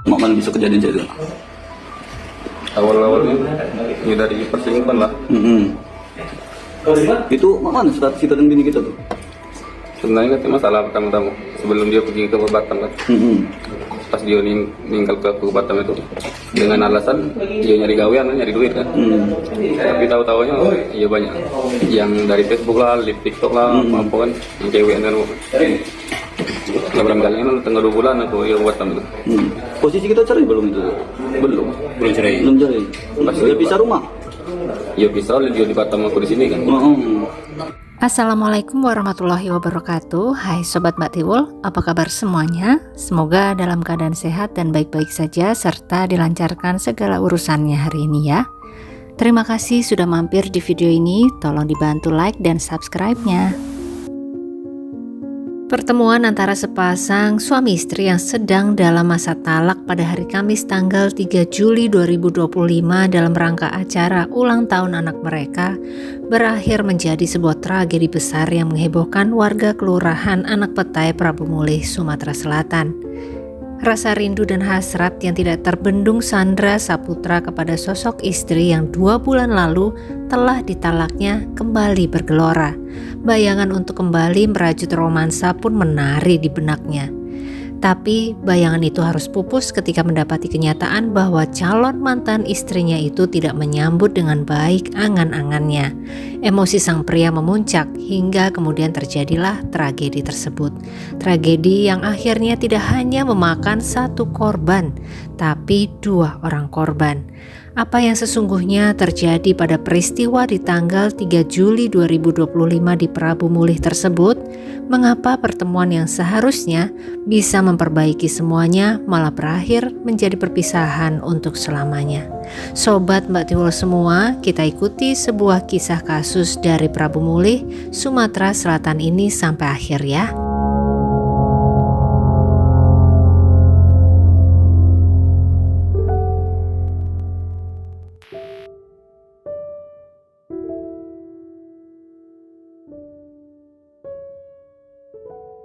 Mak mana bisa kejadian saya itu? Awal-awalnya ini dari perselingkuhan lah. Itu mak mana kita dan bini kita tuh? Sebenarnya kan masalah pertama-tama sebelum dia pergi ke Batam kan. Pas dia meninggal ke Batam itu dengan alasan dia nyari gawean, nyari duit kan. Tapi tahu-tahunya iya banyak yang dari Facebook lah, live TikTok lah, apa kan yang cewek kan. Berapa kali kan tengah 2 bulan aku ya Batam itu. Posisi kita cerai belum itu? Belum cerai. Pas dia pisah rumah. Ya bisa dia di Batam, aku di sini kan. Assalamualaikum warahmatullahi wabarakatuh. Hai Sobat Mbak Tiwul, apa kabar semuanya? Semoga dalam keadaan sehat dan baik-baik saja serta dilancarkan segala urusannya hari ini ya. Terima kasih sudah mampir di video ini, tolong dibantu like dan subscribe-nya. Pertemuan antara sepasang suami istri yang sedang dalam masa talak pada hari Kamis tanggal 3 Juli 2025 dalam rangka acara ulang tahun anak mereka berakhir menjadi sebuah tragedi besar yang menghebohkan warga kelurahan Anak Petai, Prabu Mulih, Sumatera Selatan. Rasa rindu dan hasrat yang tidak terbendung Sandra Saputra kepada sosok istri yang 2 bulan lalu telah ditalaknya kembali bergelora. Bayangan untuk kembali merajut romansa pun menari di benaknya. Tapi bayangan itu harus pupus ketika mendapati kenyataan bahwa calon mantan istrinya itu tidak menyambut dengan baik angan-angannya. Emosi sang pria memuncak hingga kemudian terjadilah tragedi tersebut. Tragedi yang akhirnya tidak hanya memakan 1 korban, tapi 2 orang korban. Apa yang sesungguhnya terjadi pada peristiwa di tanggal 3 Juli 2025 di Prabu Mulih tersebut? Mengapa pertemuan yang seharusnya bisa memperbaiki semuanya malah berakhir menjadi perpisahan untuk selamanya? Sobat Mbak Tiwul semua, kita ikuti sebuah kisah kasus dari Prabu Mulih, Sumatera Selatan ini sampai akhir ya.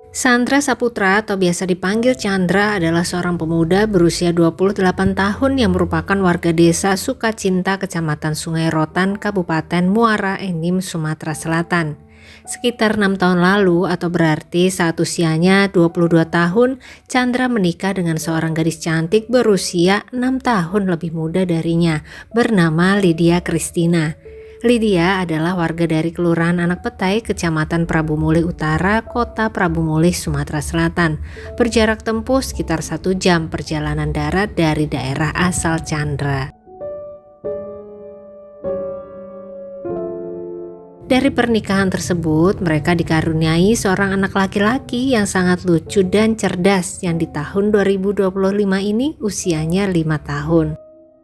Sandra Saputra atau biasa dipanggil Chandra adalah seorang pemuda berusia 28 tahun yang merupakan warga desa Sukacinta, Kecamatan Sungai Rotan, Kabupaten Muara Enim, Sumatera Selatan. Sekitar 6 tahun lalu atau berarti saat usianya 22 tahun, Chandra menikah dengan seorang gadis cantik berusia 6 tahun lebih muda darinya bernama Lydia Christina. Lydia adalah warga dari Kelurahan Anak Petai, Kecamatan Prabu Mulih Utara, Kota Prabu Mulih, Sumatera Selatan. Berjarak tempuh sekitar 1 jam perjalanan darat dari daerah asal Chandra. Dari pernikahan tersebut, mereka dikaruniai seorang anak laki-laki yang sangat lucu dan cerdas yang di tahun 2025 ini usianya 5 tahun.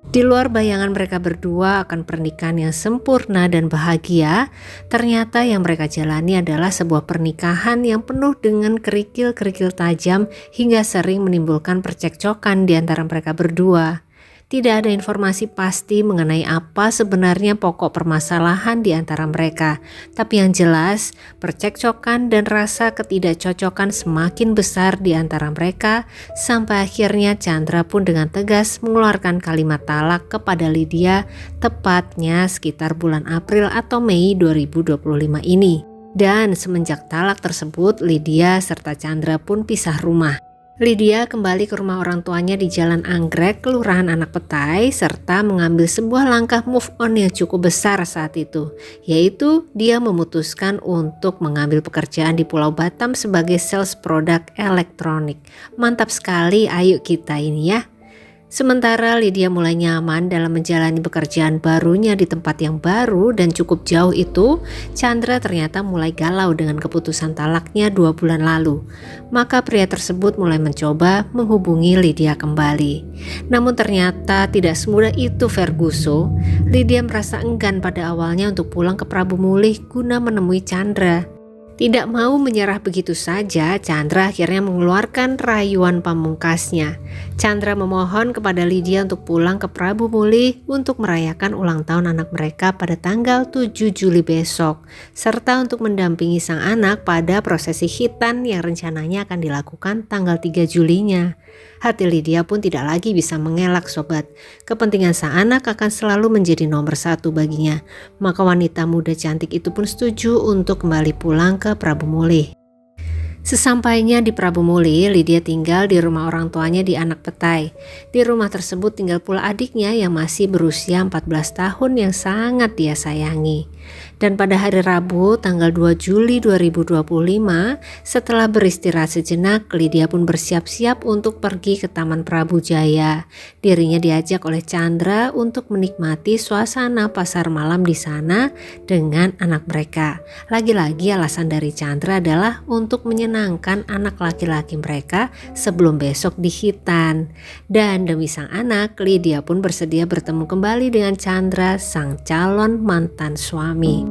Di luar bayangan mereka berdua akan pernikahan yang sempurna dan bahagia, ternyata yang mereka jalani adalah sebuah pernikahan yang penuh dengan kerikil-kerikil tajam hingga sering menimbulkan percekcokan di antara mereka berdua. Tidak ada informasi pasti mengenai apa sebenarnya pokok permasalahan di antara mereka. Tapi yang jelas, percekcokan dan rasa ketidakcocokan semakin besar di antara mereka sampai akhirnya Chandra pun dengan tegas mengeluarkan kalimat talak kepada Lydia tepatnya sekitar bulan April atau Mei 2025 ini. Dan semenjak talak tersebut, Lydia serta Chandra pun pisah rumah. Lydia kembali ke rumah orang tuanya di Jalan Anggrek, Kelurahan Anak Petai, serta mengambil sebuah langkah move on yang cukup besar saat itu, yaitu dia memutuskan untuk mengambil pekerjaan di Pulau Batam sebagai sales produk elektronik. Mantap sekali, ayo kita ini ya. Sementara Lydia mulai nyaman dalam menjalani pekerjaan barunya di tempat yang baru dan cukup jauh itu, Chandra ternyata mulai galau dengan keputusan talaknya 2 bulan lalu. Maka pria tersebut mulai mencoba menghubungi Lydia kembali. Namun ternyata tidak semudah itu Ferguso. Lydia merasa enggan pada awalnya untuk pulang ke Prabu Mulih guna menemui Chandra. Tidak mau menyerah begitu saja, Chandra akhirnya mengeluarkan rayuan pamungkasnya. Chandra memohon kepada Lydia untuk pulang ke Prabu Mulih untuk merayakan ulang tahun anak mereka pada tanggal 7 Juli besok, serta untuk mendampingi sang anak pada prosesi khitan yang rencananya akan dilakukan tanggal 3 Julinya. Hati Lydia pun tidak lagi bisa mengelak sobat. Kepentingan sang anak akan selalu menjadi nomor satu baginya. Maka wanita muda cantik itu pun setuju untuk kembali pulang ke Prabu Muli. Sesampainya di Prabu Muli, Lydia tinggal di rumah orang tuanya di Anak Petai. Di rumah tersebut tinggal pula adiknya yang masih berusia 14 tahun yang sangat dia sayangi. Dan pada hari Rabu tanggal 2 Juli 2025, setelah beristirahat sejenak, Lydia pun bersiap-siap untuk pergi ke Taman Prabu Jaya. Dirinya diajak oleh Chandra untuk menikmati suasana pasar malam di sana dengan anak mereka. Lagi-lagi alasan dari Chandra adalah untuk menyenangkan anak laki-laki mereka sebelum besok di Hitan. Dan demi sang anak, Lydia pun bersedia bertemu kembali dengan Chandra, sang calon mantan suami.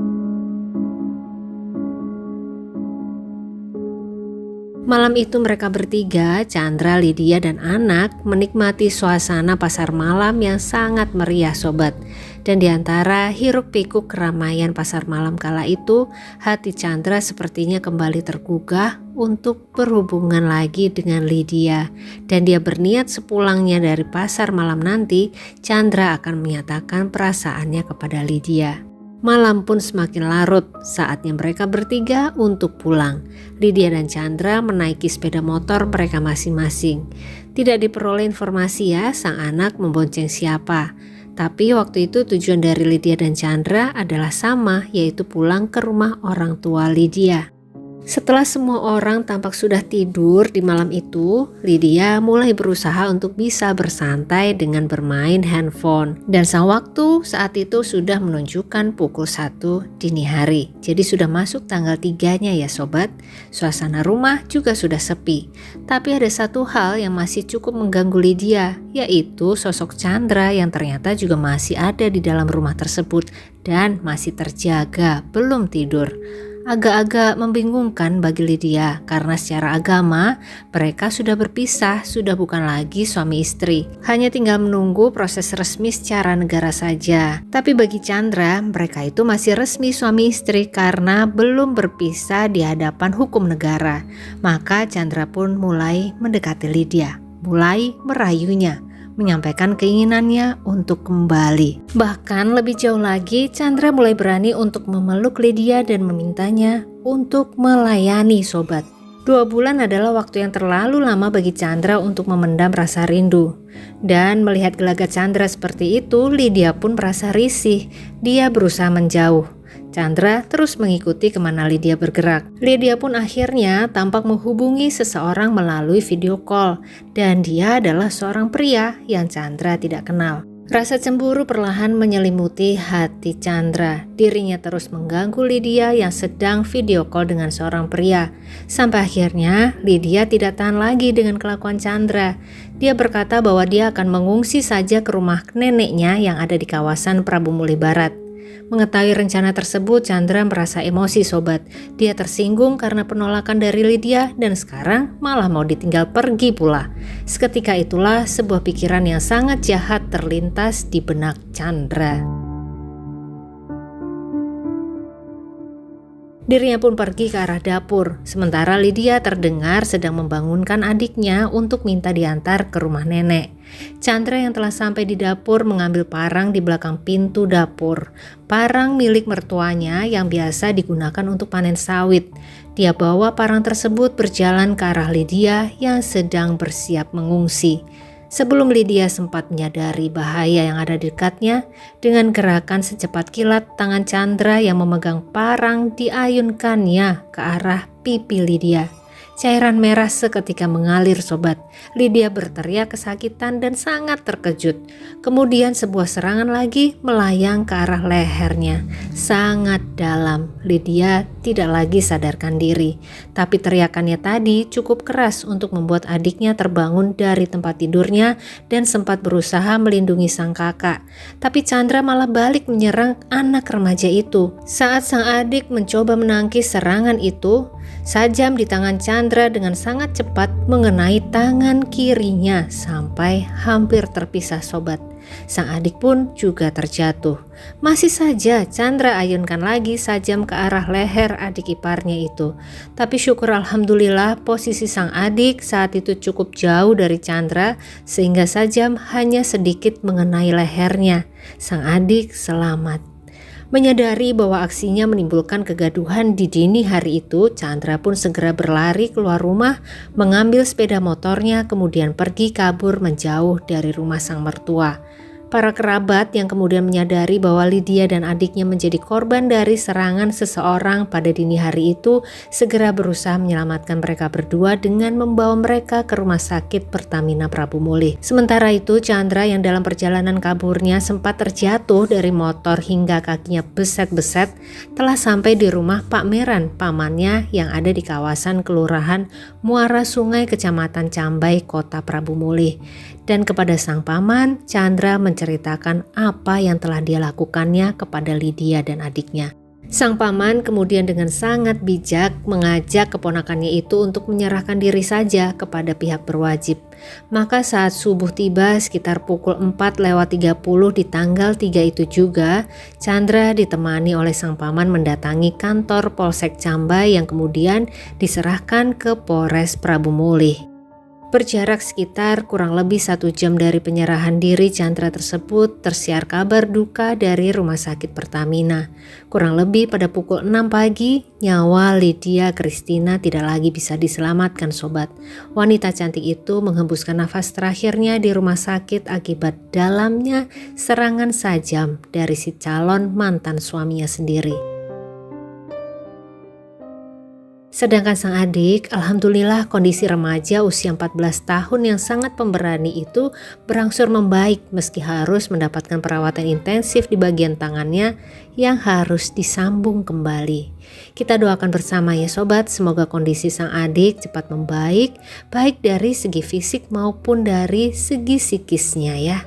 Malam itu mereka bertiga, Chandra, Lydia dan anak, menikmati suasana pasar malam yang sangat meriah sobat. Dan diantara hiruk pikuk keramaian pasar malam kala itu, hati Chandra sepertinya kembali tergugah untuk berhubungan lagi dengan Lydia. Dan dia berniat sepulangnya dari pasar malam nanti, Chandra akan menyatakan perasaannya kepada Lydia. Malam pun semakin larut, saatnya mereka bertiga untuk pulang. Lydia dan Chandra menaiki sepeda motor mereka masing-masing. Tidak diperoleh informasi ya sang anak membonceng siapa. Tapi waktu itu tujuan dari Lydia dan Chandra adalah sama, yaitu pulang ke rumah orang tua Lydia. Setelah semua orang tampak sudah tidur di malam itu, Lydia mulai berusaha untuk bisa bersantai dengan bermain handphone. Dan sang waktu saat itu sudah menunjukkan pukul 1 dini hari. Jadi sudah masuk tanggal 3-nya ya sobat. Suasana rumah juga sudah sepi. Tapi ada satu hal yang masih cukup mengganggu Lydia, yaitu sosok Chandra yang ternyata juga masih ada di dalam rumah tersebut dan masih terjaga, belum tidur. Agak-agak membingungkan bagi Lydia karena secara agama mereka sudah berpisah, sudah bukan lagi suami istri. Hanya tinggal menunggu proses resmi secara negara saja. Tapi bagi Chandra, mereka itu masih resmi suami istri karena belum berpisah di hadapan hukum negara. Maka Chandra pun mulai mendekati Lydia, mulai merayunya, menyampaikan keinginannya untuk kembali. Bahkan lebih jauh lagi, Chandra mulai berani untuk memeluk Lydia dan memintanya untuk melayani sobat. 2 bulan adalah waktu yang terlalu lama bagi Chandra untuk memendam rasa rindu. Dan melihat gelagat Chandra seperti itu, Lydia pun merasa risih. Dia berusaha menjauh. Chandra terus mengikuti kemana Lydia bergerak. Lydia pun akhirnya tampak menghubungi seseorang melalui video call. Dan dia adalah seorang pria yang Chandra tidak kenal. Rasa cemburu perlahan menyelimuti hati Chandra. Dirinya terus mengganggu Lydia yang sedang video call dengan seorang pria. Sampai akhirnya Lydia tidak tahan lagi dengan kelakuan Chandra. Dia berkata bahwa dia akan mengungsi saja ke rumah neneknya yang ada di kawasan Prabu Muli Barat. Mengetahui rencana tersebut, Chandra merasa emosi sobat. Dia tersinggung karena penolakan dari Lydia dan sekarang malah mau ditinggal pergi pula. Seketika itulah sebuah pikiran yang sangat jahat terlintas di benak Chandra. Dirinya pun pergi ke arah dapur, sementara Lydia terdengar sedang membangunkan adiknya untuk minta diantar ke rumah nenek. Chandra yang telah sampai di dapur mengambil parang di belakang pintu dapur. Parang milik mertuanya yang biasa digunakan untuk panen sawit. Dia bawa parang tersebut berjalan ke arah Lydia yang sedang bersiap mengungsi. Sebelum Lydia sempat menyadari bahaya yang ada di dekatnya, dengan gerakan secepat kilat tangan Chandra yang memegang parang diayunkannya ke arah pipi Lydia. Cairan merah seketika mengalir sobat. Lydia berteriak kesakitan dan sangat terkejut. Kemudian sebuah serangan lagi melayang ke arah lehernya. Sangat dalam. Lydia tidak lagi sadarkan diri. Tapi teriakannya tadi cukup keras untuk membuat adiknya terbangun dari tempat tidurnya dan sempat berusaha melindungi sang kakak. Tapi Chandra malah balik menyerang anak remaja itu. Saat sang adik mencoba menangkis serangan itu, Sajam di tangan Chandra dengan sangat cepat mengenai tangan kirinya sampai hampir terpisah sobat. Sang adik pun juga terjatuh. Masih saja Chandra ayunkan lagi sajam ke arah leher adik iparnya itu. Tapi syukur alhamdulillah posisi sang adik saat itu cukup jauh dari Chandra sehingga sajam hanya sedikit mengenai lehernya. Sang adik selamat. Menyadari bahwa aksinya menimbulkan kegaduhan di dini hari itu, Chandra pun segera berlari keluar rumah, mengambil sepeda motornya, kemudian pergi kabur menjauh dari rumah sang mertua. Para kerabat yang kemudian menyadari bahwa Lydia dan adiknya menjadi korban dari serangan seseorang pada dini hari itu segera berusaha menyelamatkan mereka berdua dengan membawa mereka ke rumah sakit Pertamina Prabu Mulih. Sementara itu Chandra yang dalam perjalanan kaburnya sempat terjatuh dari motor hingga kakinya beset-beset telah sampai di rumah Pak Meran, pamannya yang ada di kawasan Kelurahan Muara Sungai, Kecamatan Cambai, Kota Prabu Mulih. Dan kepada sang paman, Chandra menceritakan apa yang telah dia lakukannya kepada Lydia dan adiknya. Sang paman kemudian dengan sangat bijak mengajak keponakannya itu untuk menyerahkan diri saja kepada pihak berwajib. Maka saat subuh tiba sekitar pukul 4:30 di tanggal 3 itu juga, Chandra ditemani oleh sang paman mendatangi kantor Polsek Cambai yang kemudian diserahkan ke Polres Prabu Mulih. Berjarak sekitar kurang lebih 1 jam dari penyerahan diri Chandra tersebut, tersiar kabar duka dari Rumah Sakit Pertamina. Kurang lebih pada pukul 6 pagi, nyawa Lydia Christina tidak lagi bisa diselamatkan sobat. Wanita cantik itu menghembuskan nafas terakhirnya di rumah sakit akibat dalamnya serangan sajam dari si calon mantan suaminya sendiri. Sedangkan sang adik, alhamdulillah kondisi remaja usia 14 tahun yang sangat pemberani itu berangsur membaik meski harus mendapatkan perawatan intensif di bagian tangannya yang harus disambung kembali. Kita doakan bersama ya sobat, semoga kondisi sang adik cepat membaik, baik dari segi fisik maupun dari segi psikisnya ya.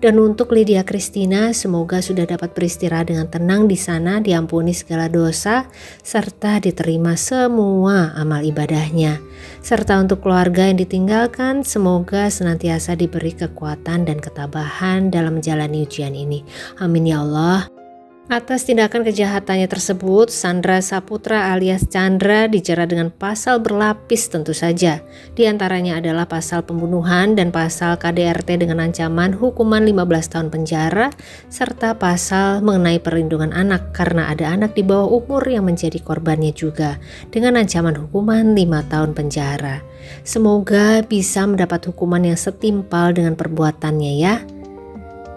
Dan untuk Lydia Christina, semoga sudah dapat beristirahat dengan tenang di sana, diampuni segala dosa, serta diterima semua amal ibadahnya. Serta untuk keluarga yang ditinggalkan, semoga senantiasa diberi kekuatan dan ketabahan dalam menjalani ujian ini. Amin ya Allah. Atas tindakan kejahatannya tersebut, Sandra Saputra alias Chandra dijerat dengan pasal berlapis tentu saja. Di antaranya adalah pasal pembunuhan dan pasal KDRT dengan ancaman hukuman 15 tahun penjara, serta pasal mengenai perlindungan anak karena ada anak di bawah umur yang menjadi korbannya juga, dengan ancaman hukuman 5 tahun penjara. Semoga bisa mendapat hukuman yang setimpal dengan perbuatannya ya.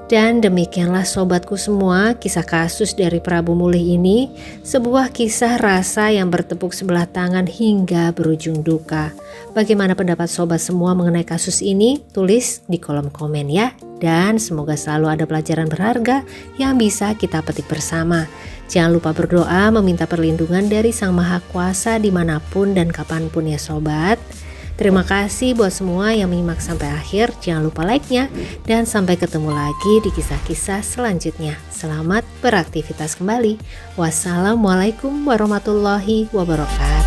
Dan demikianlah sobatku semua, kisah kasus dari Prabu Mulih ini, sebuah kisah rasa yang bertepuk sebelah tangan hingga berujung duka. Bagaimana pendapat sobat semua mengenai kasus ini? Tulis di kolom komen ya. Dan semoga selalu ada pelajaran berharga yang bisa kita petik bersama. Jangan lupa berdoa meminta perlindungan dari Sang Maha Kuasa dimanapun dan kapanpun ya sobat. Terima kasih buat semua yang menyimak sampai akhir. Jangan lupa like-nya dan sampai ketemu lagi di kisah-kisah selanjutnya. Selamat beraktivitas kembali. Wassalamualaikum warahmatullahi wabarakatuh.